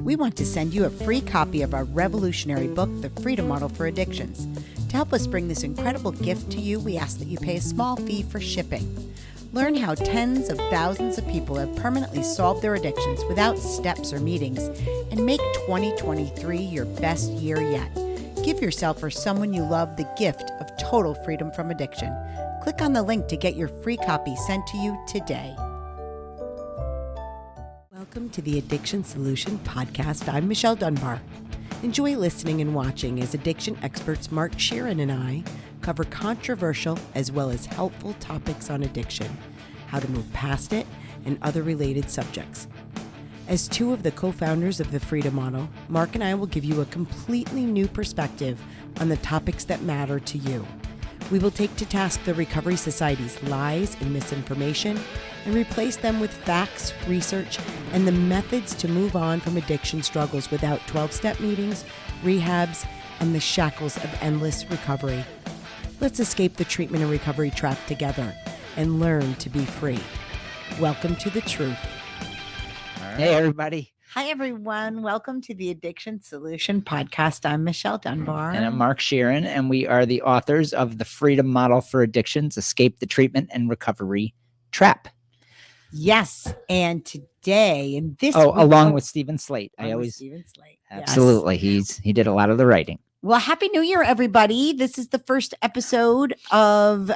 we want to send you a free copy of our revolutionary book, The Freedom Model for Addictions. To help us bring this incredible gift to you, we ask that you pay a small fee for shipping. Learn how tens of thousands of people have permanently solved their addictions without steps or meetings, and make 2023 your best year yet. Give yourself or someone you love the gift of total freedom from addiction. Click on the link to get your free copy sent to you today. Welcome to the Addiction Solution Podcast. I'm Michelle Dunbar. Enjoy listening and watching as addiction experts Mark Sheeran and I cover controversial as well as helpful topics on addiction, how to move past it, and other related subjects. As two of the co-founders of the Freedom Model, Mark and I will give you a completely new perspective on the topics that matter to you. We will take to task the Recovery Society's lies and misinformation and replace them with facts, research, and the methods to move on from addiction struggles without 12-step meetings, rehabs, and the shackles of endless recovery. Let's escape the treatment and recovery trap together and learn to be free. Welcome to the truth. Hey, everybody. Hi, everyone. Welcome to the Addiction Solution Podcast. I'm Michelle Dunbar. And I'm Mark Sheeran, and we are the authors of The Freedom Model for Addictions, Escape the Treatment and Recovery Trap. Yes. And today, in this along with Stephen Slate. Stephen Slate. Absolutely. Yes. He did a lot of the writing. Well, Happy New Year, everybody. This is the first episode of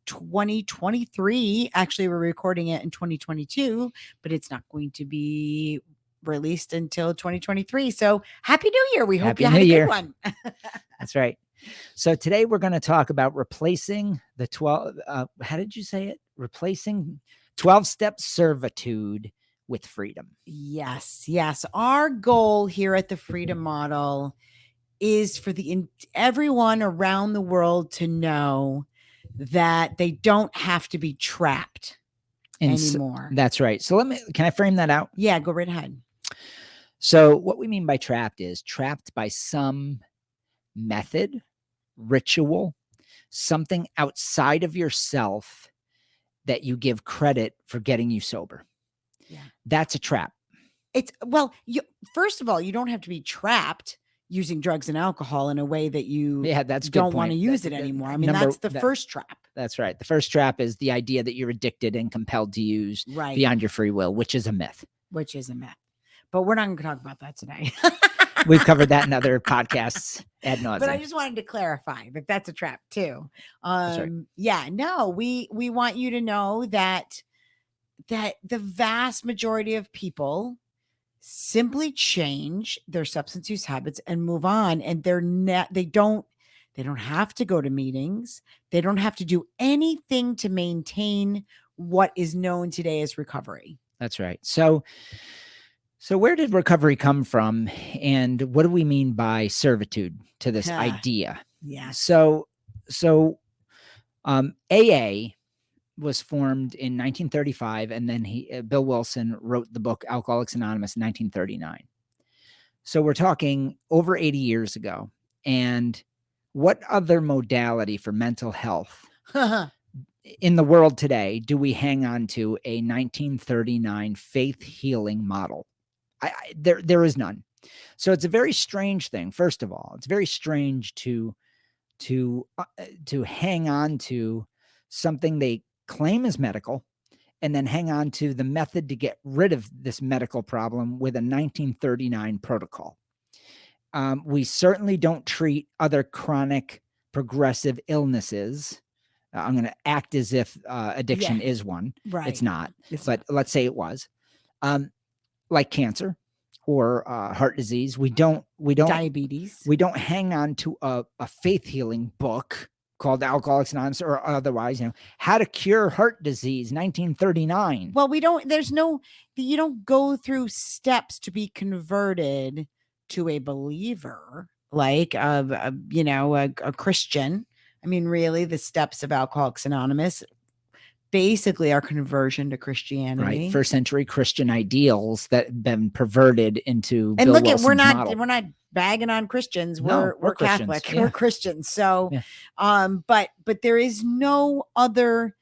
2023. Actually, we're recording it in 2022, but it's not going to be released until 2023. So Happy New Year. We hope you had a good one. That's right. So today we're going to talk about replacing the 12, how did you say it? Replacing 12-step servitude with freedom. Yes. Our goal here at the Freedom Model is for everyone around the world to know that they don't have to be trapped anymore. That's right. So can I frame that out? Yeah, go right ahead. So what we mean by trapped is trapped by some method, ritual, something outside of yourself that you give credit for getting you sober. Yeah. That's a trap. First of all, you don't have to be trapped using drugs and alcohol in a way that you don't want to use it anymore. I mean, that's the first trap. That's right. The first trap is the idea that you're addicted and compelled to use beyond your free will, which is a myth. But we're not going to talk about that today. We've covered that in other podcasts ad nauseam. But I just wanted to clarify that that's a trap too. That's right. Yeah, no, we want you to know that the vast majority of people simply change their substance use habits and move on, and they don't have to go to meetings. They don't have to do anything to maintain what is known today as recovery. That's right. So where did recovery come from, and what do we mean by servitude to this idea? Yeah. So AA was formed in 1935, and then Bill Wilson wrote the book Alcoholics Anonymous in 1939. So we're talking over 80 years ago. And what other modality for mental health in the world today do we hang on to a 1939 faith healing model? There is none. So it's a very strange thing. First of all, it's very strange to hang on to something they claim is medical and then hang on to the method to get rid of this medical problem with a 1939 protocol. We certainly don't treat other chronic progressive illnesses. I'm going to act as if addiction is one. Right. It's not, but let's say it was. Like cancer or heart disease. We don't diabetes. We don't hang on to a faith healing book called Alcoholics Anonymous or otherwise, how to cure heart disease, 1939. Well, you don't go through steps to be converted to a believer, like a Christian. I mean, really, the steps of Alcoholics Anonymous basically our conversion to Christianity. Right. First century Christian ideals that have been perverted into and Bill look Wilson's at model. we're not bagging on Christians. No, we're Christians. Catholic. Yeah. We're Christians. So yeah. but there is no other,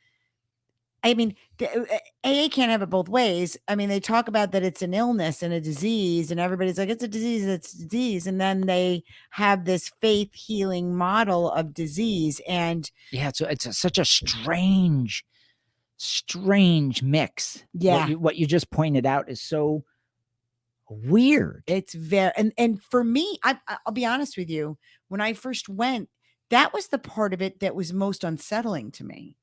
I mean, AA can't have it both ways. I mean, they talk about that it's an illness and a disease, and everybody's like, it's a disease, it's a disease. And then they have this faith healing model of disease. And yeah, so such a strange mix. yeah, What you just pointed out is so weird. it's very, and for me, I'll be honest with you, when I first went, that was the part of it that was most unsettling to me.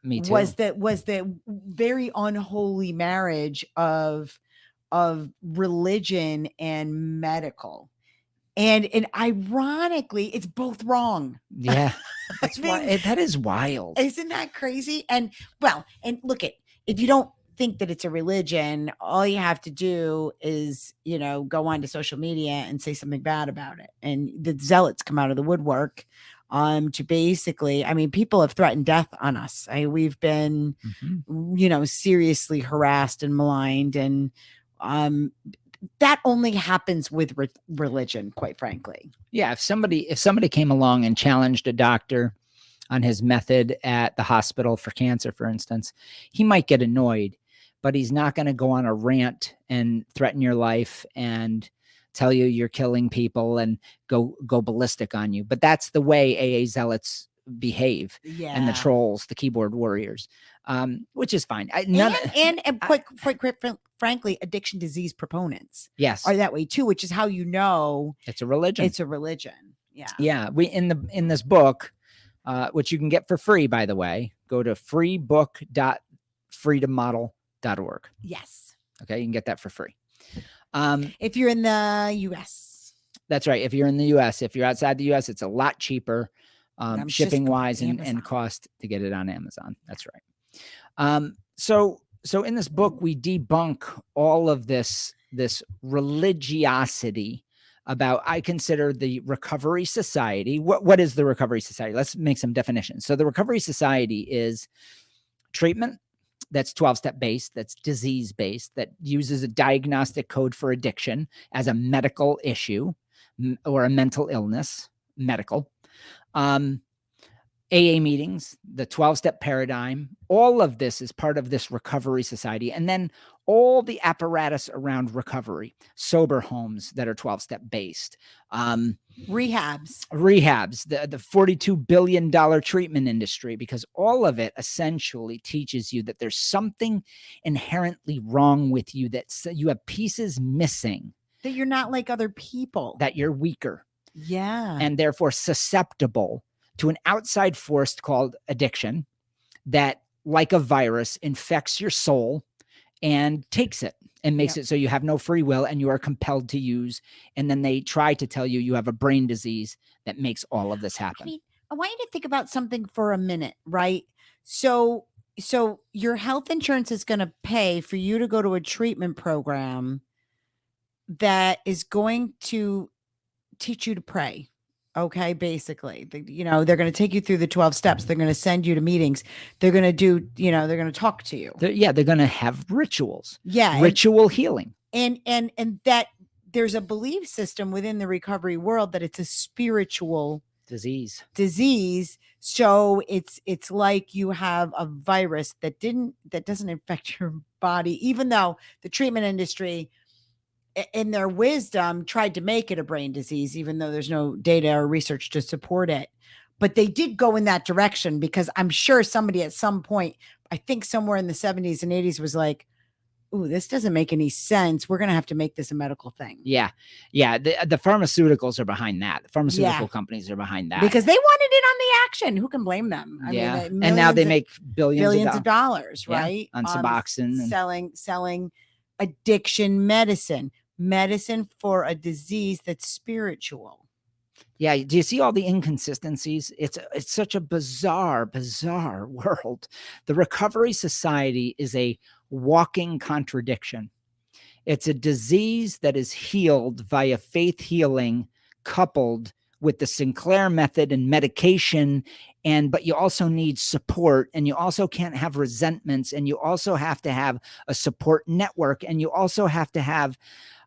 Me too. Was the very unholy marriage of religion and medical. And ironically, it's both wrong. Yeah. That's that is wild. Isn't that crazy? And well, and look if you don't think that it's a religion, all you have to do is, go onto social media and say something bad about it. And the zealots come out of the woodwork to basically, I mean, people have threatened death on us. We've been, seriously harassed and maligned. And that only happens with religion, quite frankly. Yeah. If somebody came along and challenged a doctor on his method at the hospital for cancer, for instance, he might get annoyed, but he's not going to go on a rant and threaten your life and tell you you're killing people and go ballistic on you. But that's the way AA zealots behave. Yeah. And the trolls, the keyboard warriors, which is fine. Quite frankly, addiction disease proponents are that way too, which is how it's a religion. It's a religion. Yeah. Yeah. We in this book, which you can get for free, by the way, go to freebook.freedommodel.org. Yes. Okay, you can get that for free. If you're in the US. That's right. If you're in the US, if you're outside the US, it's a lot cheaper, shipping wise and cost to get it on Amazon. That's right. So in this book, we debunk all of this religiosity about, I consider the Recovery Society. What is the Recovery Society? Let's make some definitions. So the Recovery Society is treatment that's 12-step based, that's disease based, that uses a diagnostic code for addiction as a medical issue or a mental illness, medical. AA meetings, the 12-step paradigm, all of this is part of this Recovery Society. And then all the apparatus around recovery, sober homes that are 12-step based, rehabs, the $42 billion treatment industry, because all of it essentially teaches you that there's something inherently wrong with you, that you have pieces missing, that you're not like other people, that you're weaker. Yeah. And therefore susceptible to an outside force called addiction that, like a virus, infects your soul and takes it and makes it so you have no free will and you are compelled to use. And then they try to tell you have a brain disease that makes all of this happen. I mean, I want you to think about something for a minute, right? So your health insurance is going to pay for you to go to a treatment program that is going to teach you to pray. Okay, basically, they're going to take you through the 12 steps. They're going to send you to meetings. They're going to do, they're going to talk to you. They're going to have rituals. Yeah. Ritual healing. And that there's a belief system within the recovery world that it's a spiritual disease. So it's like you have a virus that doesn't infect your body, even though the treatment industry, in their wisdom, tried to make it a brain disease, even though there's no data or research to support it. But they did go in that direction, because I'm sure somebody at some point, I think somewhere in the 70s and 80s, was like, ooh, this doesn't make any sense. We're going to have to make this a medical thing. Yeah. Yeah. The pharmaceuticals are behind that. The pharmaceutical companies are behind that. Because they wanted in on the action. Who can blame them? I mean, and now they make billions of dollars, right? On Suboxone. Selling addiction medicine for a disease that's spiritual. Yeah. Do you see all the inconsistencies? It's such a bizarre world. The Recovery Society is a walking contradiction. It's a disease that is healed via faith healing, coupled with the Sinclair method and medication. But you also need support, and you also can't have resentments, and you also have to have a support network, and you also have to have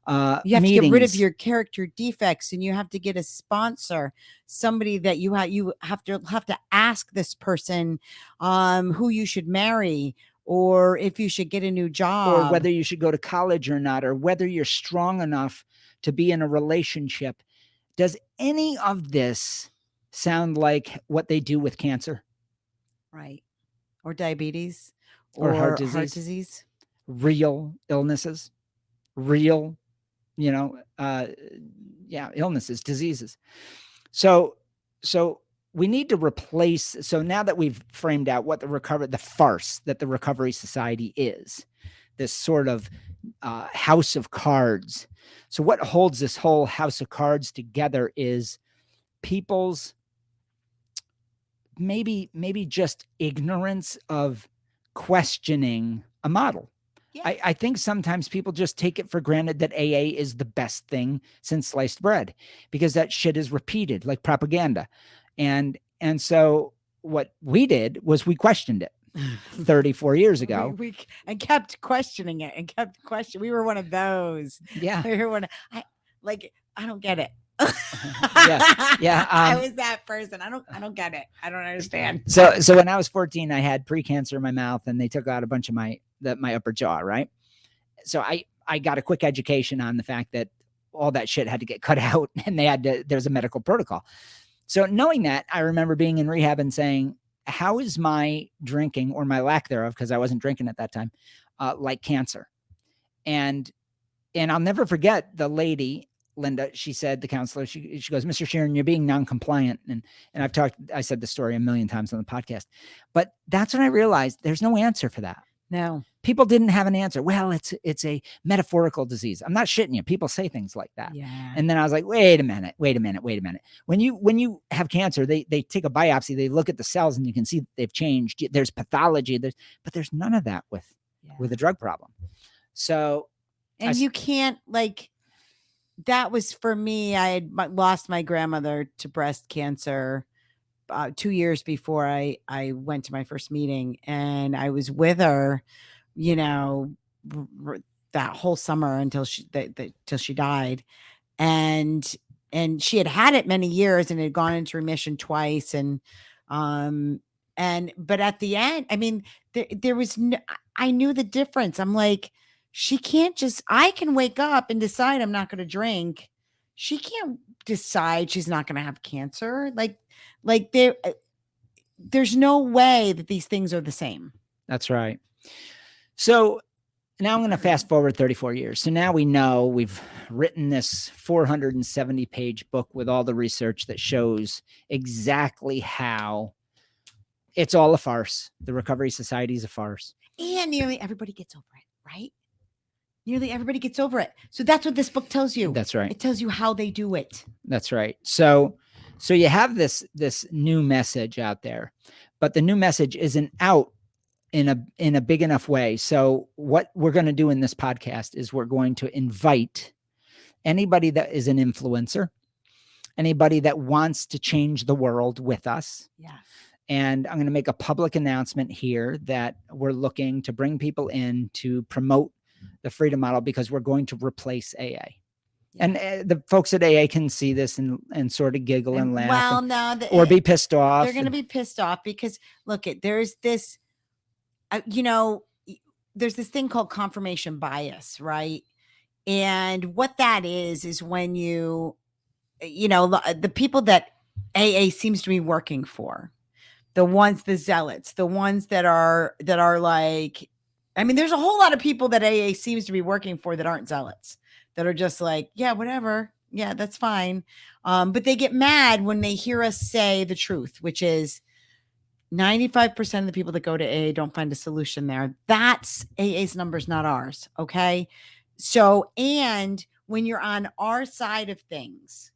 you have to get rid of your character defects, and you have to get a sponsor, somebody that you have to ask this person who you should marry, or if you should get a new or job, whether you should go to college or not, or whether you're strong enough to be in a relationship. Does any of this sound like what they do with cancer right, or diabetes, or heart heart disease? disease. Real illnesses, real, illnesses, diseases. So we need to replace. So now that we've framed out what the farce that the Recovery Society is, this sort of house of cards. So what holds this whole house of cards together is people's maybe just ignorance of questioning a model. Yeah. I think sometimes people just take it for granted that AA is the best thing since sliced bread, because that shit is repeated like propaganda. And so what we did was we questioned it 34 years ago. We and kept questioning it and kept questioning. We were one of those. Yeah. We were one of, I don't get it. Yeah. I was that person. I don't get it. I don't understand. So when I was 14, I had pre-cancer in my mouth, and they took out a bunch of my upper jaw, right? So I got a quick education on the fact that all that shit had to get cut out, and there's a medical protocol. So knowing that, I remember being in rehab and saying, how is my drinking, or my lack thereof, because I wasn't drinking at that time, like cancer? And I'll never forget the lady, Linda, she said, the counselor, she goes, Mr. Sheeran, you're being non-compliant. And I said the story a million times on the podcast, but that's when I realized there's no answer for that. No, people didn't have an answer. Well, it's a metaphorical disease. I'm not shitting you. People say things like that. Yeah. And then I was like, wait a minute. When you have cancer, they take a biopsy, they look at the cells, and you can see that they've changed. There's pathology, but there's none of that with a drug problem. So, and you can't, that was for me. I had lost my grandmother to breast cancer 2 years before I went to my first meeting, and I was with her, that whole summer until she died. And she had it many years and had gone into remission twice. But at the end, I mean, there was I knew the difference. I'm like, she can't I can wake up and decide I'm not going to drink. She can't decide she's not going to have cancer. There's no way that these things are the same. That's right. So now I'm going to fast forward 34 years. So now we know we've written this 470-page book with all the research that shows exactly how it's all a farce. The Recovery Society is a farce. And nearly everybody gets over it, right? Nearly everybody gets over it. So that's what this book tells you. That's right. It tells you how they do it. That's right. So you have this new message out there, but the new message isn't out in a big enough way. So what we're going to do in this podcast is we're going to invite anybody that is an influencer, anybody that wants to change the world with us. Yes. And I'm going to make a public announcement here that we're looking to bring people in to promote the Freedom Model, because we're going to replace AA. Yeah. And the folks at AA can see this and sort of giggle and laugh. Well, no, or be pissed off. They're going to be pissed off because look, there's this, there's this thing called confirmation bias, right? And what that is when the people that AA seems to be working for, the zealots, the ones that are like, I mean, there's a whole lot of people that AA seems to be working for that aren't zealots, that are just like, yeah, whatever. Yeah, that's fine. But they get mad when they hear us say the truth, which is 95% of the people that go to AA don't find a solution there. That's AA's numbers, not ours. Okay. So, and when you're on our side of things,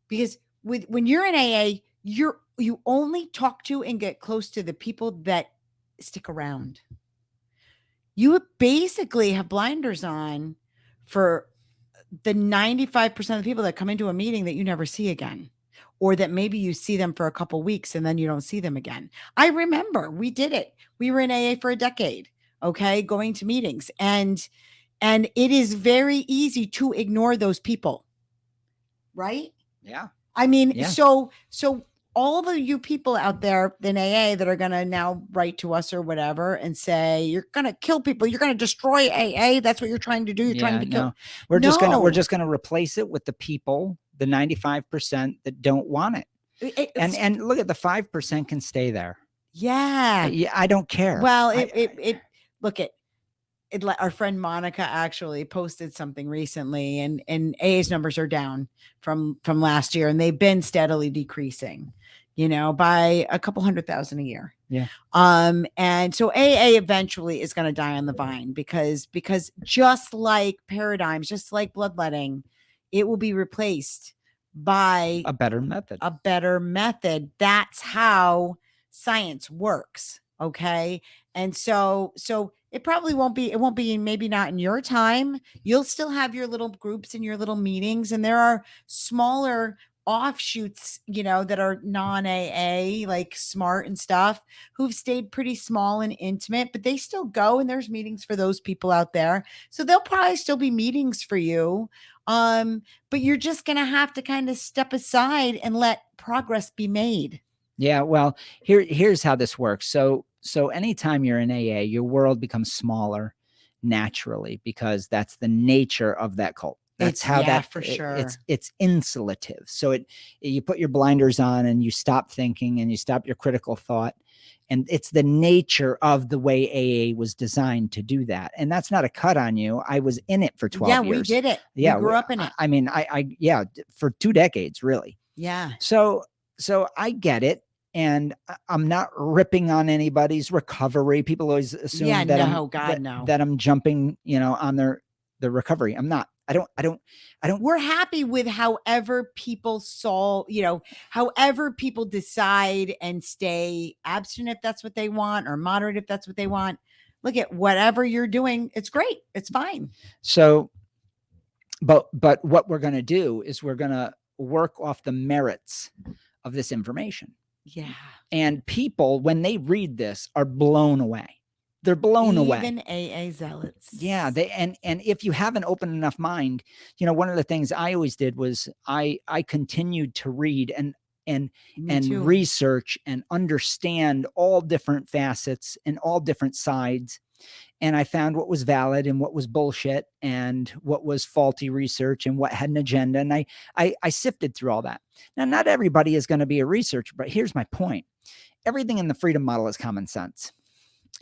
because when you're in AA, you only talk to and get close to the people that stick around. You basically have blinders on for the 95% of the people that come into a meeting that you never see again, or that maybe you see them for a couple weeks and then you don't see them again. I remember we did it. We were in AA for a decade, okay, going to meetings, and it is very easy to ignore those people, right? Yeah. I mean, yeah. so all of you people out there in AA that are going to now write to us or whatever and say, you're going to kill people. You're going to destroy AA. That's what you're trying to do. You're trying to kill. No, we're just going to replace it with the people, the 95% that don't want it. And look at the 5% can stay there. Yeah. I don't care. Well, our friend Monica actually posted something recently, and AA's numbers are down from last year, and they've been steadily decreasing, by a couple 100,000 a year. Yeah. And so AA eventually is going to die on the vine because just like paradigms, just like bloodletting, it will be replaced by a better method. That's how science works. Okay. And so it probably won't be maybe not in your time. You'll still have your little groups and your little meetings, and there are smaller offshoots, that are non-AA, like SMART and stuff, who've stayed pretty small and intimate, but they still go, and there's meetings for those people out there. So there'll probably still be meetings for you. But you're just going to have to kind of step aside and let progress be made. Yeah. Well, here's how this works. So anytime you're in AA, your world becomes smaller naturally, because that's the nature of that cult. That's for sure. It's insulative. So you put your blinders on and you stop thinking and you stop your critical thought. And it's the nature of the way AA was designed to do that. And that's not a cut on you. I was in it for 12 years. Yeah, we did it. Yeah. We grew up in it. I mean, for 2 decades, really. Yeah. So I get it. And I'm not ripping on anybody's recovery. People always assume that I'm jumping, on their recovery. I'm not. I don't. We're happy with however people however people decide and stay abstinent if that's what they want, or moderate if that's what they want. Look at whatever you're doing. It's great. It's fine. So, but what we're going to do is we're going to work off the merits of this information. Yeah. And people, when they read this, are blown away. They're blown away. Even AA zealots. Yeah. And if you have an open enough mind, one of the things I always did was I continued to read and research and understand all different facets and all different sides. And I found what was valid and what was bullshit and what was faulty research and what had an agenda. And I sifted through all that. Now, not everybody is going to be a researcher, but here's my point. Everything in the freedom model is common sense.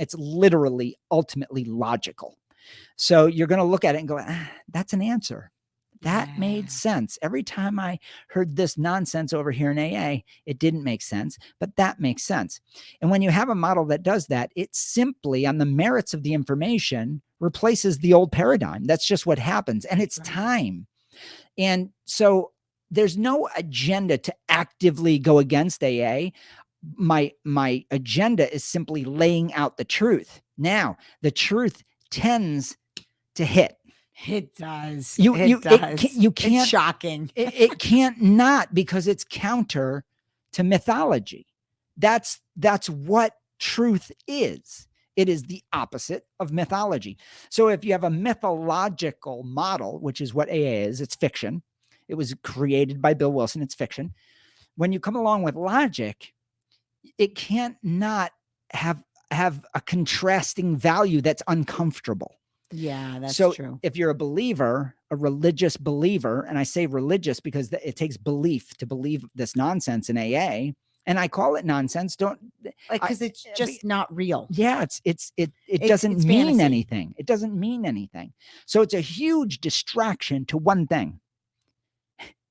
It's literally, ultimately logical. So you're going to look at it and go, that's an answer. That made sense. Every time I heard this nonsense over here in AA, it didn't make sense, but that makes sense. And when you have a model that does that, it simply, on the merits of the information, replaces the old paradigm. That's just what happens. And it's time. And so there's no agenda to actively go against AA. My agenda is simply laying out the truth. Now, the truth tends to hit. It does. You can't. It's shocking. It can't not, because it's counter to mythology. That's what truth is. It is the opposite of mythology. So if you have a mythological model, which is what AA is, it's fiction. It was created by Bill Wilson. It's fiction. When you come along with logic, it can't not have a contrasting value that's uncomfortable. Yeah, that's so true. If you're a believer, a religious believer, and I say religious because it takes belief to believe this nonsense in AA, and I call it nonsense. Because it's just not real. Yeah, it doesn't mean anything. It doesn't mean anything. So it's a huge distraction to one thing: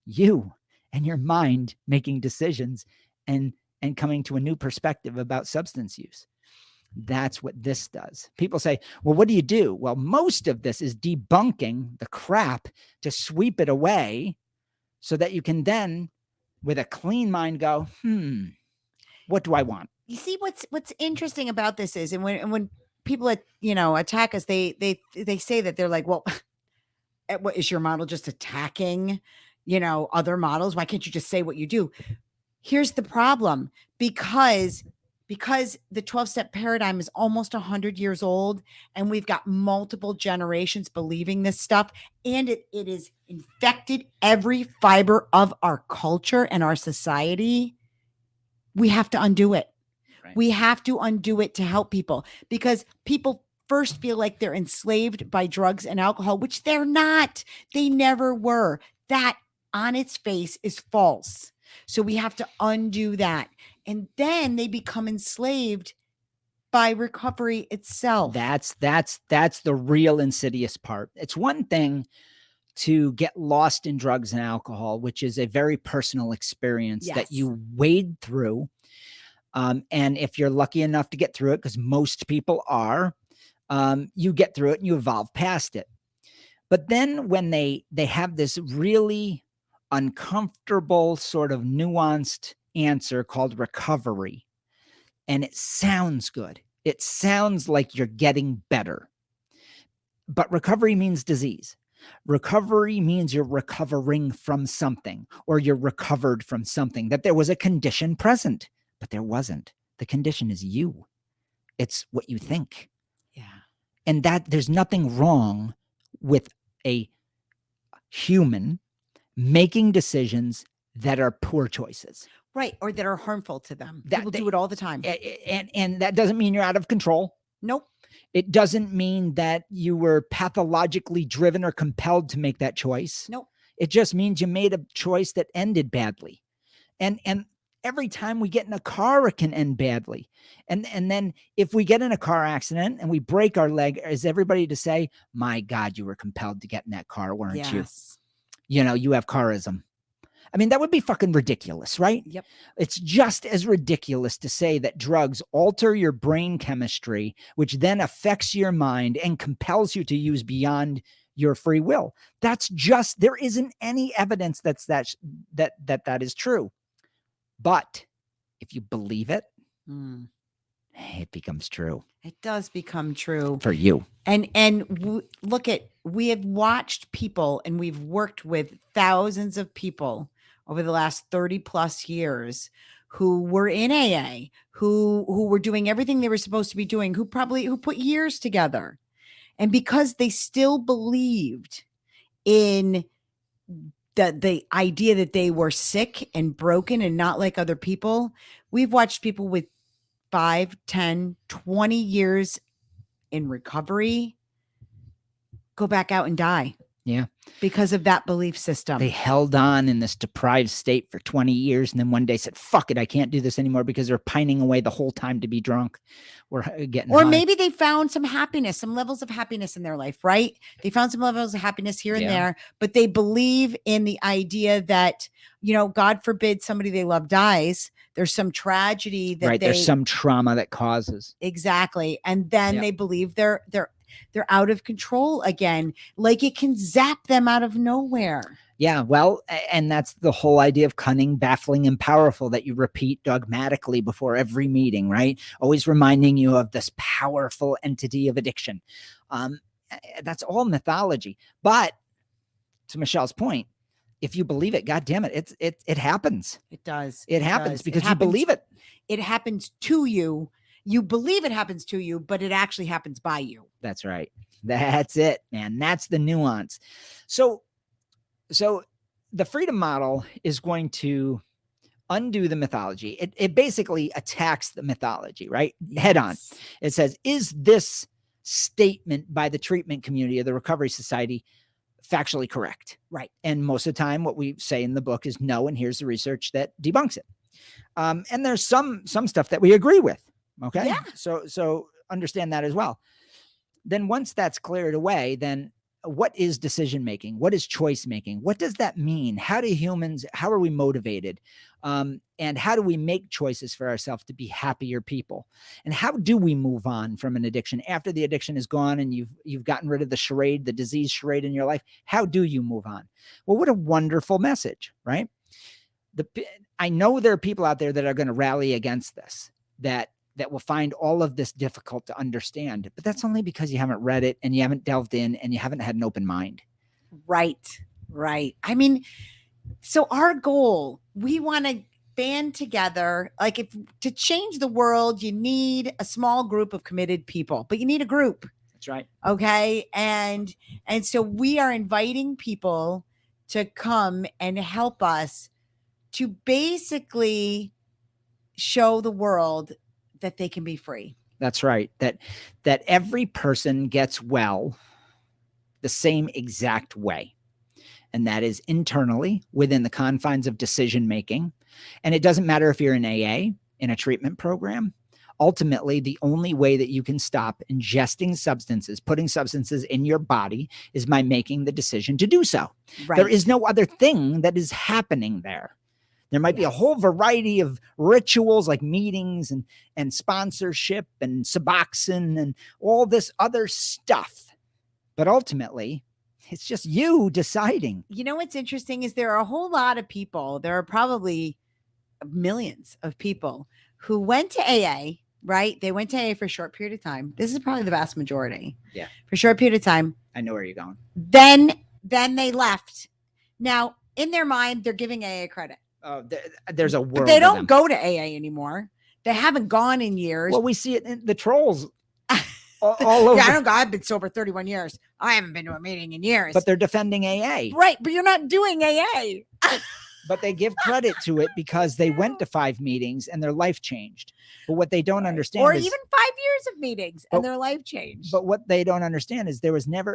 you and your mind making decisions and coming to a new perspective about substance use. That's what this does. People say, well, what do you do? Well, most of this is debunking the crap to sweep it away so that you can then, with a clean mind, go, what do I want? You see, what's interesting about this is, and when people, attack us, they say that they're like, well, what is your model just attacking, other models? Why can't you just say what you do? Here's the problem, because the 12-step paradigm is almost 100 years old, and we've got multiple generations believing this stuff, and it is infected every fiber of our culture and our society. we have to undo it. Right. We have to undo it to help people, because people first feel like they're enslaved by drugs and alcohol, which they're not. They never were. That on its face is false. So we have to undo that. And then they become enslaved by recovery itself. That's the real insidious part. It's one thing to get lost in drugs and alcohol, which is a very personal experience that Yes. you wade through. And if you're lucky enough to get through it, because most people are, you get through it and you evolve past it. But then when they have this really uncomfortable sort of nuanced answer called recovery, and it sounds good. It sounds like you're getting better. But recovery means disease. Recovery means you're recovering from something, or you're recovered from something, that there was a condition present, but there wasn't. The condition is you. It's what you think. Yeah. And that there's nothing wrong with a human making decisions that are poor choices. Right. Or that are harmful to them. That People they- do it all the time. And that doesn't mean you're out of control. Nope. It doesn't mean that you were pathologically driven or compelled to make that choice. Nope. It just means you made a choice that ended badly. And every time we get in a car, it can end badly. And then if we get in a car accident and we break our leg, is everybody to say, my God, you were compelled to get in that car, weren't you? Yes. You know, you have carism. I mean, that would be fucking ridiculous, right? Yep. It's just as ridiculous to say that drugs alter your brain chemistry, which then affects your mind and compels you to use beyond your free will. That's just, there isn't any evidence that is true. But if you believe it, it becomes true. It does become true for you. And look at, we have watched people, and we've worked with thousands of people over the last 30 plus years who were in AA, who were doing everything they were supposed to be doing, who put years together. And because they still believed in the idea that they were sick and broken and not like other people, we've watched people with 5, 10, 20 years in recovery go back out and die. Yeah. Because of that belief system. They held on in this deprived state for 20 years and then one day said, fuck it, I can't do this anymore, because they're pining away the whole time to be drunk or getting high. Maybe they found some happiness, some levels of happiness in their life, right? They found some levels of happiness here and there, but they believe in the idea that, you know, God forbid somebody they love dies. There's some tragedy that there's some trauma that causes. Exactly. And then they believe they're out of control again. Like it can zap them out of nowhere. Yeah, well, and that's the whole idea of cunning, baffling, and powerful that you repeat dogmatically before every meeting, right? Always reminding you of this powerful entity of addiction. That's all mythology. But to Michelle's point, if you believe it, God damn it, it happens. It does. It happens because you believe it. It happens to you. You believe it happens to you, but it actually happens by you. That's right. That's it, man. That's the nuance. So the freedom model is going to undo the mythology. It basically attacks the mythology, right? Yes. Head on. It says, is this statement by the treatment community of the Recovery Society factually correct? Right. And most of the time what we say in the book is no, and here's the research that debunks it. And there's some stuff that we agree with. Okay. Yeah. So understand that as well. Then once that's cleared away, then what is decision making? What is choice making? What does that mean? How are we motivated? And how do we make choices for ourselves to be happier people? And how do we move on from an addiction after the addiction is gone and you've gotten rid of the charade, the disease charade in your life? How do you move on? Well, what a wonderful message, right? I know there are people out there that are going to rally against this, that will find all of this difficult to understand, but that's only because you haven't read it and you haven't delved in and you haven't had an open mind. Right. I mean, so our goal, we want to band together. Like to change the world, you need a small group of committed people, but you need a group. That's right. Okay. And so we are inviting people to come and help us to basically show the world that they can be free. That's right. That every person gets well the same exact way. And that is internally within the confines of decision making. And it doesn't matter if you're in AA, in a treatment program. Ultimately, the only way that you can stop ingesting substances, putting substances in your body, is by making the decision to do so. Right. There is no other thing that is happening there. There might be a whole variety of rituals like meetings and sponsorship and Suboxone and all this other stuff. But ultimately, it's just you deciding. You know what's interesting is there are a whole lot of people. There are probably millions of people who went to AA, right? They went to AA for a short period of time. This is probably the vast majority. Yeah. For a short period of time. I know where you're going. Then they left. Now, in their mind, they're giving AA credit. There's a world. But they don't go to AA anymore. They haven't gone in years. Well, we see it in the trolls all over. Yeah, I don't go. I've been sober 31 years. I haven't been to a meeting in years. But they're defending AA. Right, but you're not doing AA. But they give credit to it because they went to 5 meetings and their life changed. But what they don't understand or is, even 5 years of meetings and their life changed. But what they don't understand is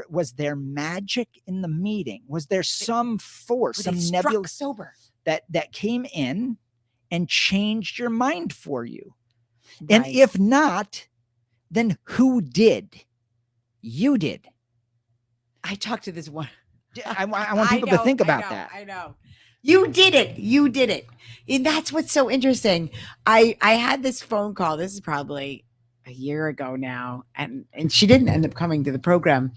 was there magic in the meeting? Was there some force, some nebula sober that came in and changed your mind for you? Right. And if not, then who did? You did. I talked to this one. I want people to think about that. I know. You did it. You did it. And that's what's so interesting. I had this phone call. This is probably a year ago now. And she didn't end up coming to the program.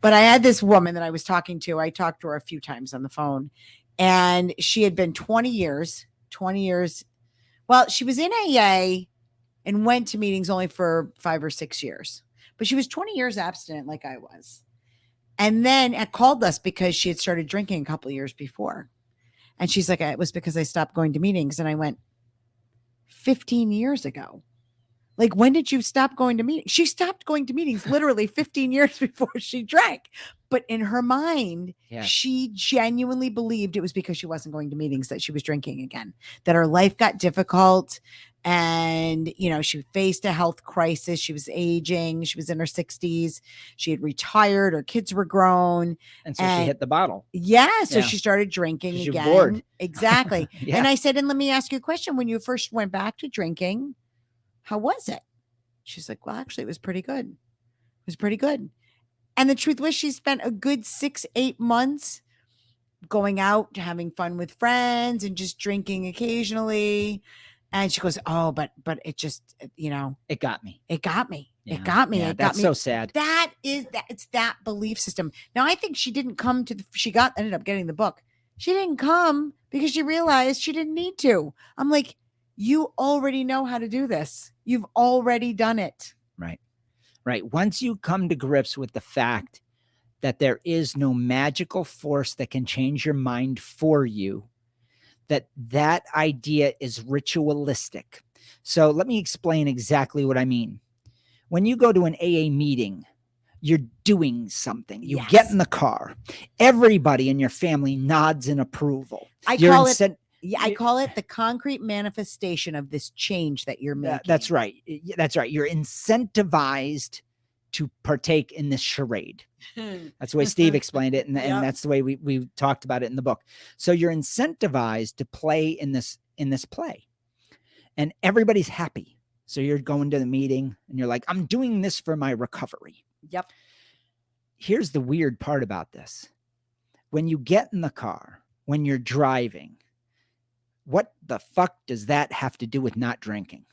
But I had this woman that I was talking to. I talked to her a few times on the phone. And she had been 20 years. Well, she was in AA and went to meetings only for 5 or 6 years. But she was 20 years abstinent like I was. And then it called us because she had started drinking a couple of years before. And she's like, it was because I stopped going to meetings. And I went, 15 years ago. Like, when did you stop going to meetings? She stopped going to meetings literally 15 years before she drank. But in her mind, she genuinely believed it was because she wasn't going to meetings that she was drinking again, that her life got difficult. And, she faced a health crisis. She was aging. She was in her 60s. She had retired. Her kids were grown. And so she hit the bottle. Yeah. So she started drinking again. Bored. Exactly. And I said, and let me ask you a question. When you first went back to drinking, how was it? She's like, well, actually, it was pretty good. It was pretty good. And the truth was, she spent a good 6-8 months going out, having fun with friends and just drinking occasionally. And she goes, oh, but it just, it got me. It got me. Yeah. It got me. Yeah, it got that's me. so sad. It's that belief system. Now, I think she didn't come to ended up getting the book. She didn't come because she realized she didn't need to. I'm like, you already know how to do this. You've already done it. Right. Once you come to grips with the fact that there is no magical force that can change your mind for you, that idea is ritualistic. So let me explain exactly what I mean. When you go to an AA meeting, you're doing something. You get in the car. Everybody in your family nods in approval. I call it the concrete manifestation of this change that you're making. That's right. You're incentivized to partake in this charade. That's the way Steve explained it. And that's the way we talked about it in the book. So you're incentivized to play in this play, and everybody's happy. So you're going to the meeting and you're like, I'm doing this for my recovery. Yep. Here's the weird part about this. When you get in the car, when you're driving, what the fuck does that have to do with not drinking?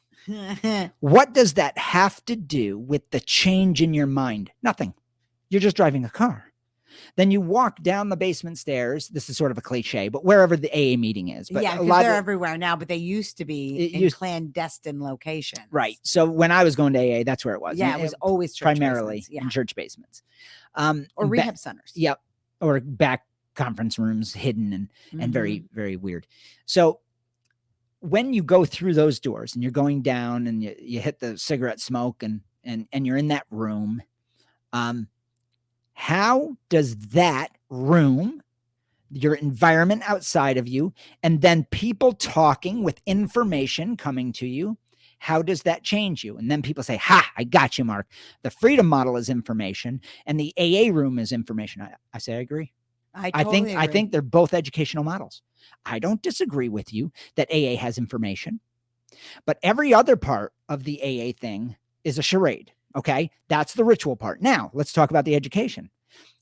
What does that have to do with the change in your mind? Nothing. You're just driving a car. Then you walk down the basement stairs. This is sort of a cliche, but wherever the AA meeting is. But because they're everywhere now, but they used to be in clandestine locations. Right. So when I was going to AA, that's where it was. Yeah, it was always primarily in church basements. Or rehab centers. Yep. Or back conference rooms, hidden and very, very weird. So when you go through those doors and you're going down and you hit the cigarette smoke and you're in that room, how does that room your environment outside of you, and then people talking with information coming to you. How does that change you? And then people say, ha, I got you, Mark. The freedom model is information and the AA room is information. I say, I agree. I totally agree. think they're both educational models. I don't disagree with you that AA has information, but every other part of the AA thing is a charade. Okay. That's the ritual part. Now let's talk about the education.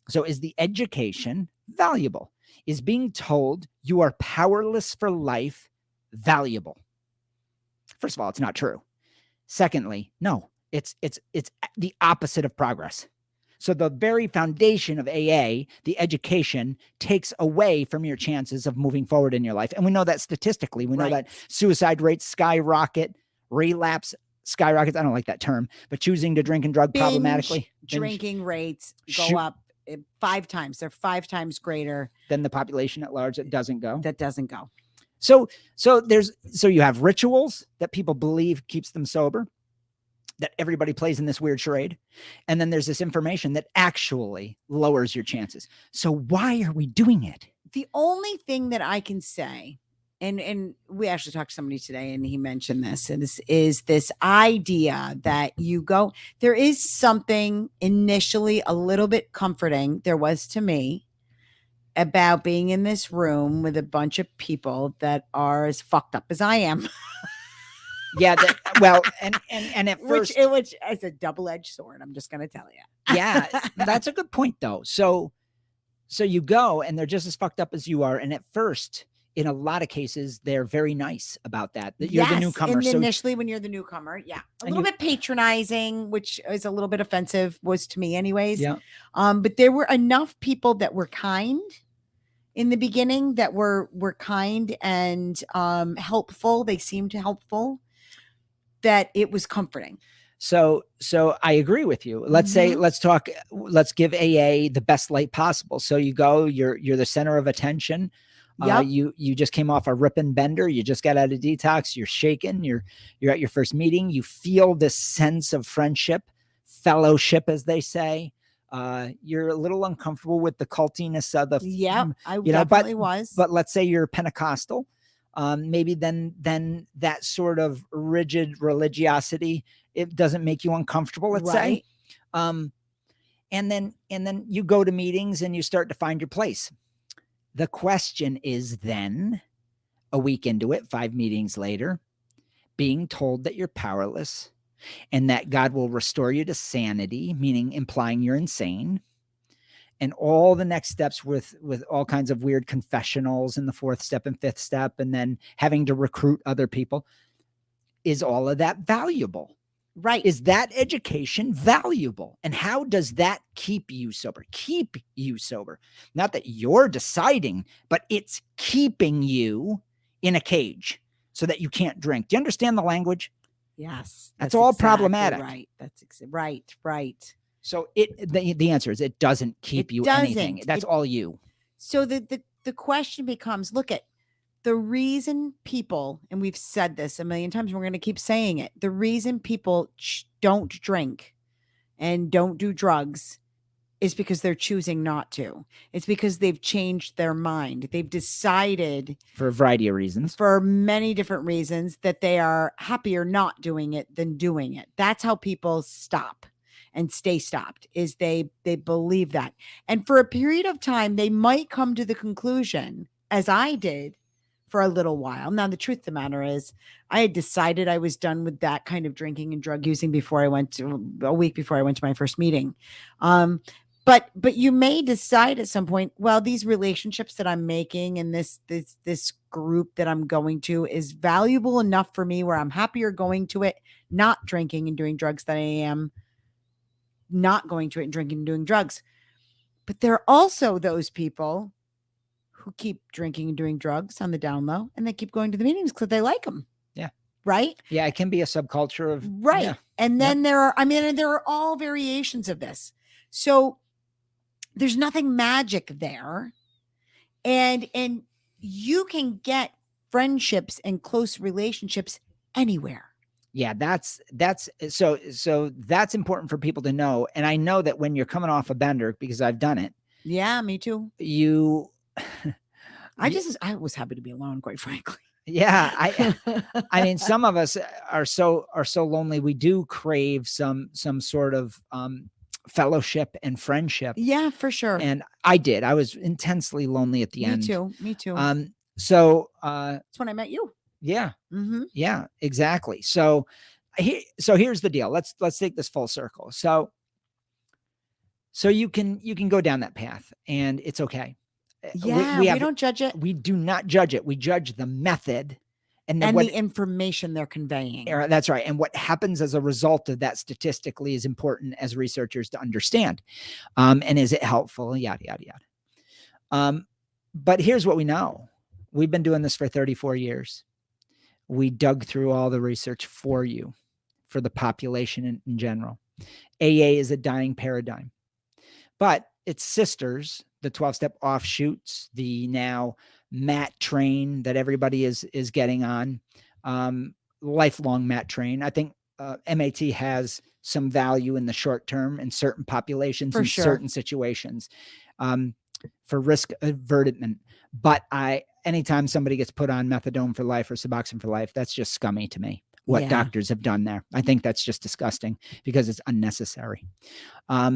So is the education valuable? Is being told you are powerless for life valuable? First of all, it's not true. Secondly, no, it's the opposite of progress. So the very foundation of AA, the education, takes away from your chances of moving forward in your life. And we know that statistically. We know that suicide rates skyrocket, relapse skyrockets. I don't like that term, but choosing to drink and drug problematically. Drinking rates go up 5 times. They're 5 times greater than the population at large that doesn't go. So you have rituals that people believe keeps them sober, that everybody plays in this weird charade. And then there's this information that actually lowers your chances. So why are we doing it? The only thing that I can say, and we actually talked to somebody today and he mentioned this, is this idea that there is something initially a little bit comforting, there was to me, about being in this room with a bunch of people that are as fucked up as I am. Yeah. And at first, which is a double-edged sword. I'm just going to tell you. Yeah. That's a good point though. So you go and they're just as fucked up as you are. And at first, in a lot of cases, they're very nice about that you're the newcomer. And initially when you're the newcomer. Yeah. A little bit patronizing, which is a little bit offensive, was to me anyways. Yeah. But there were enough people that were kind in the beginning, that were kind and helpful. They seemed helpful, that it was comforting. So I agree with you. Let's give AA the best light possible. So you go, you're the center of attention. Yep. You just came off a rip and bender. You just got out of detox. You're shaken. You're at your first meeting. You feel this sense of friendship, fellowship, as they say. You're a little uncomfortable with the cultiness of the. Yeah, I definitely was. But let's say you're Pentecostal. Maybe then that sort of rigid religiosity, it doesn't make you uncomfortable, let's say. And then you go to meetings and you start to find your place. The question is then, a week into it, 5 meetings later, being told that you're powerless and that God will restore you to sanity, meaning implying you're insane, and all the next steps with all kinds of weird confessionals in the 4th step and 5th step, and then having to recruit other people. Is all of that valuable? Right. Is that education valuable? And how does that keep you sober? Keep you sober. Not that you're deciding, but it's keeping you in a cage so that you can't drink. Do you understand the language? Yes. That's all exactly problematic. Right. That's right. So the answer is it doesn't keep you anything. That's all you. So the question becomes, look at the reason people, and we've said this a million times, we're going to keep saying it. The reason people don't drink and don't do drugs is because they're choosing not to. It's because they've changed their mind. They've decided, for a variety of reasons, for many different reasons, that they are happier not doing it than doing it. That's how people stop and stay stopped, is they believe that. And for a period of time, they might come to the conclusion, as I did for a little while. Now, the truth of the matter is, I had decided I was done with that kind of drinking and drug using a week before I went to my first meeting. But you may decide at some point, well, these relationships that I'm making and this group that I'm going to is valuable enough for me where I'm happier going to it, not drinking and doing drugs, than I am not going to it and drinking and doing drugs. But there are also those people who keep drinking and doing drugs on the down low, and they keep going to the meetings because they like them. Yeah. Right. Yeah. It can be a subculture of. Right. Yeah. And then there are all variations of this. So there's nothing magic there. And you can get friendships and close relationships anywhere. Yeah, that's so that's important for people to know. And I know that when you're coming off a bender, because I've done it. Yeah, me too. I was happy to be alone, quite frankly. Yeah, I mean, some of us are so lonely. We do crave some sort of fellowship and friendship. Yeah, for sure. And I did. I was intensely lonely at the end. Me too. So That's when I met you. yeah, Mm-hmm. yeah, exactly. So here's the deal. Let's take this full circle. So you can go down that path, and it's okay. Yeah, we don't judge it. We do not judge it. We judge the method and the information they're conveying. That's right. And what happens as a result of that statistically is important as researchers to understand. And is it helpful? Yada, yada, yada. But here's what we know. We've been doing this for 34 years. We dug through all the research for you, for the population in general. AA is a dying paradigm. But its sisters, the 12-step offshoots, the now MAT train that everybody is getting on, lifelong MAT train. I think MAT has some value in the short term in certain populations, in certain situations, for risk avertment. But anytime somebody gets put on methadone for life or Suboxone for life, that's just scummy to me. What doctors have done there. I think that's just disgusting because it's unnecessary.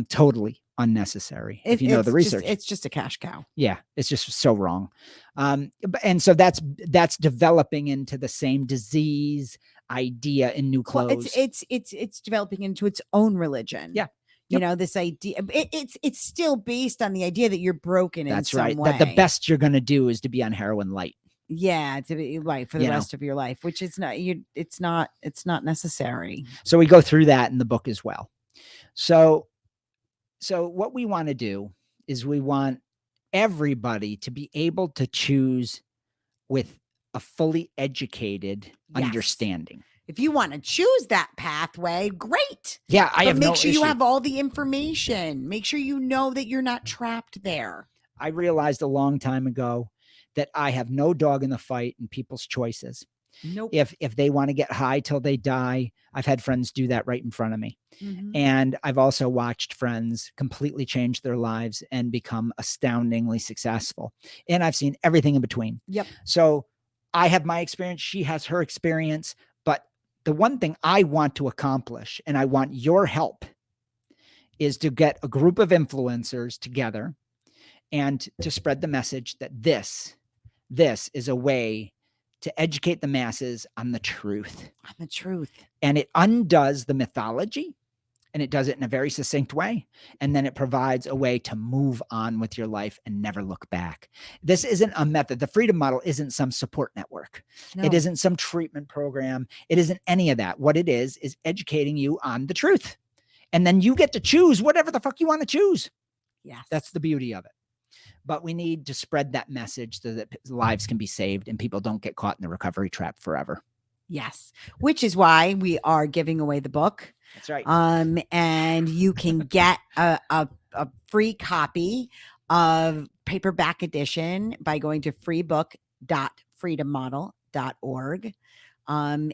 Totally unnecessary. If you know the research, it's just a cash cow. Yeah. It's just so wrong. And so that's developing into the same disease idea in new clothes. Well, it's developing into its own religion. Yeah. You know, this idea, it's still based on the idea that you're broken in some way. That the best you're going to do is to be on heroin light. Yeah, to be right for the rest of your life, which is not it's not necessary. So we go through that in the book as well. So what we want to do is we want everybody to be able to choose with a fully educated understanding. If you want to choose that pathway, great. Yeah, make sure you have all the information. Make sure you know that you're not trapped there. I realized a long time ago that I have no dog in the fight in people's choices. Nope. If they want to get high till they die, I've had friends do that right in front of me. Mm-hmm. And I've also watched friends completely change their lives and become astoundingly successful. And I've seen everything in between. Yep. So I have my experience. She has her experience. But the one thing I want to accomplish, and I want your help, is to get a group of influencers together and to spread the message that this is a way to educate the masses on the truth. On the truth. And it undoes the mythology, and it does it in a very succinct way. And then it provides a way to move on with your life and never look back. This isn't a method. The Freedom Model isn't some support network. No. It isn't some treatment program. It isn't any of that. What it is educating you on the truth. And then you get to choose whatever the fuck you want to choose. Yes. That's the beauty of it. But we need to spread that message so that lives can be saved and people don't get caught in the recovery trap forever. Yes. Which is why we are giving away the book. That's right. And you can get a free copy of paperback edition by going to freebook.freedommodel.org. And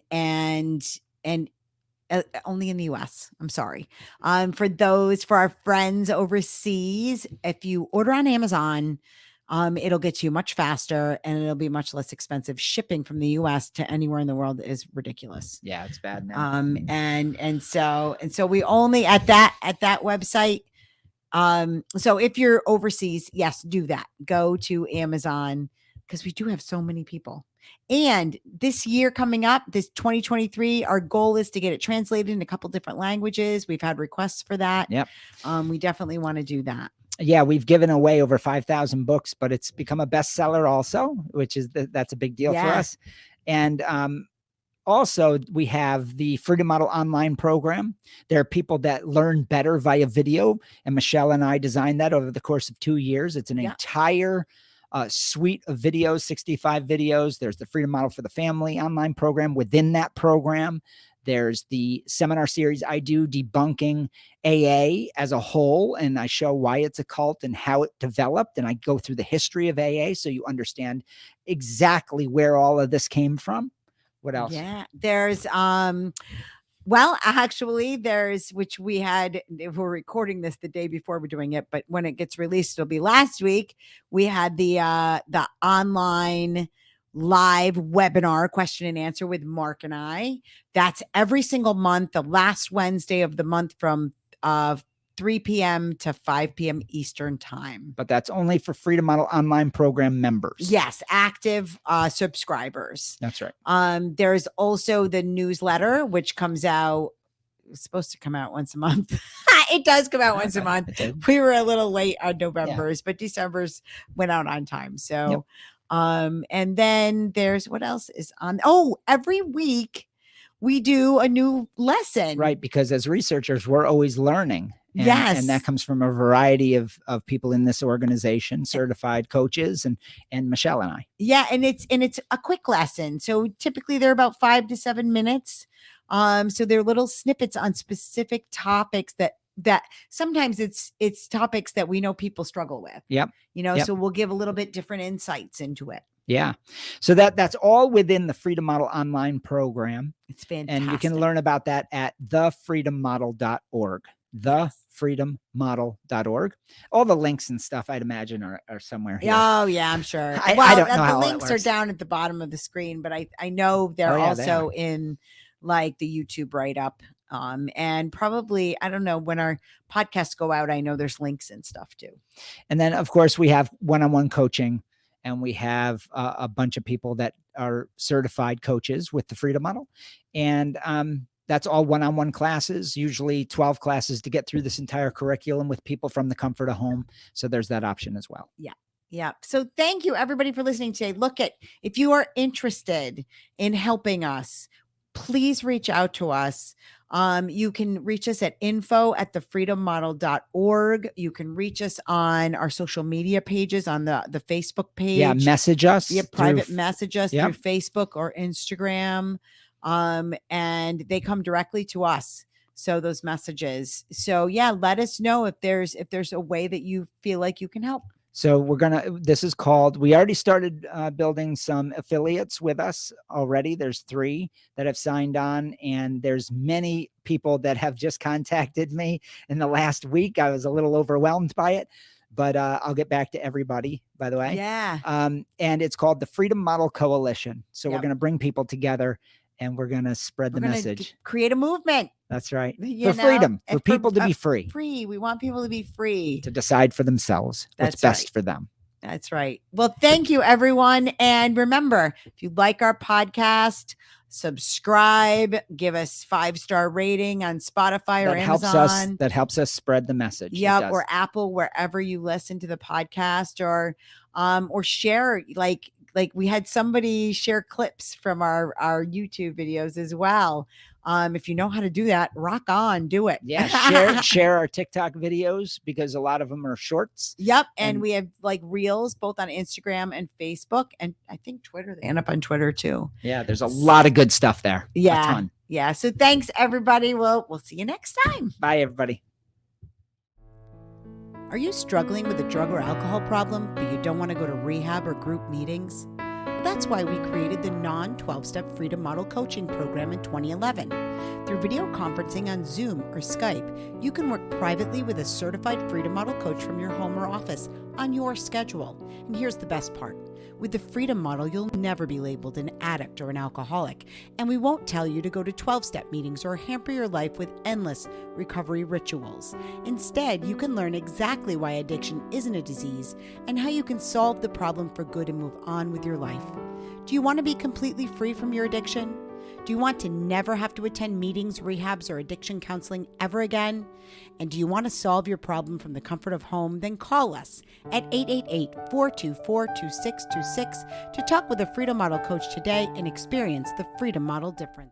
only in the US. I'm sorry. For our friends overseas, if you order on Amazon, it'll get to you much faster and it'll be much less expensive. Shipping from the US to anywhere in the world is ridiculous. Yeah, it's bad now. And so we only at that website. So if you're overseas, yes, do that. Go to Amazon because we do have so many people. And this year coming up, this 2023, our goal is to get it translated in a couple different languages. We've had requests for that. Yep. We definitely want to do that. Yeah, we've given away over 5,000 books, but it's become a bestseller also, which is that's a big deal for us. And also, we have the Freedom Model online program. There are people that learn better via video, and Michelle and I designed that over the course of 2 years. It's an entire suite of videos, 65 videos. There's the Freedom Model for the Family online program. Within that program, there's the seminar series I do debunking AA as a whole, and I show why it's a cult and how it developed, and I go through the history of AA so you understand exactly where all of this came from. What else? Yeah, there's Well, actually, which we had, if we're recording this the day before we're doing it, but when it gets released, it'll be last week. We had the online live webinar question and answer with Mark and I. That's every single month, the last Wednesday of the month from 3 p.m. to 5 p.m. Eastern time. But that's only for Freedom Model Online Program members. Yes, active subscribers. That's right. There's also the newsletter, which comes out, it's supposed to come out once a month. It does come out once a month. We were a little late on November's, but December's went out on time. So, and then there's what else is on? Oh, every week we do a new lesson. Right, because as researchers, we're always learning. And, yes. And that comes from a variety of people in this organization, certified coaches and Michelle and I. Yeah. And it's a quick lesson. So typically they're about 5 to 7 minutes. So they're little snippets on specific topics that sometimes it's topics that we know people struggle with. Yep. So we'll give a little bit different insights into it. Yeah. So that's all within the Freedom Model Online program. It's fantastic. And you can learn about that at thefreedommodel.org. thefreedommodel.org. All the links and stuff, I'd imagine, are somewhere here. Oh, yeah, I'm sure. I don't know the how links are down at the bottom of the screen, but I know they're also in like the YouTube write-up. And probably, I don't know, when our podcasts go out, I know there's links and stuff too. And then, of course, we have one-on-one coaching, and we have a bunch of people that are certified coaches with the Freedom Model. And that's all one-on-one classes, usually 12 classes to get through this entire curriculum with people from the comfort of home. So there's that option as well. Yeah. Yeah. So thank you everybody for listening today. If you are interested in helping us, please reach out to us. You can reach us at info@thefreedommodel.org. You can reach us on our social media pages on the Facebook page. Yeah. Message us. Yeah. Private message us through Facebook or Instagram. And they come directly to us. So those messages. So yeah, let us know if there's a way that you feel like you can help. So we already started building some affiliates with us already. There's 3 that have signed on, and there's many people that have just contacted me in the last week. I was a little overwhelmed by it, but I'll get back to everybody, by the way. Yeah. And it's called the Freedom Model Coalition. So we're going to bring people together, and we're going to spread the message. Create a movement. That's right. For freedom, for people to be free. Free. We want people to be free. To decide for themselves what's best for them. That's right. Well, thank you, everyone. And remember, if you like our podcast, subscribe, give us 5-star rating on Spotify or Amazon. That helps us spread the message. Yep, or Apple, wherever you listen to the podcast, or share, like we had somebody share clips from our YouTube videos as well. If you know how to do that, rock on, do it. Yeah. Share our TikTok videos, because a lot of them are shorts. Yep. And we have like reels both on Instagram and Facebook, and I think Twitter. They end up on Twitter too. Yeah. There's a lot of good stuff there. Yeah. A ton. Yeah. So thanks everybody. We'll see you next time. Bye everybody. Are you struggling with a drug or alcohol problem, but you don't want to go to rehab or group meetings? That's why we created the non-12-step Freedom Model Coaching Program in 2011. Through video conferencing on Zoom or Skype, you can work privately with a certified Freedom Model coach from your home or office on your schedule. And here's the best part. With the Freedom Model, you'll never be labeled an addict or an alcoholic, and we won't tell you to go to 12-step meetings or hamper your life with endless recovery rituals. Instead, you can learn exactly why addiction isn't a disease and how you can solve the problem for good and move on with your life. Do you want to be completely free from your addiction? Do you want to never have to attend meetings, rehabs, or addiction counseling ever again? And do you want to solve your problem from the comfort of home? Then call us at 888-424-2626 to talk with a Freedom Model coach today and experience the Freedom Model difference.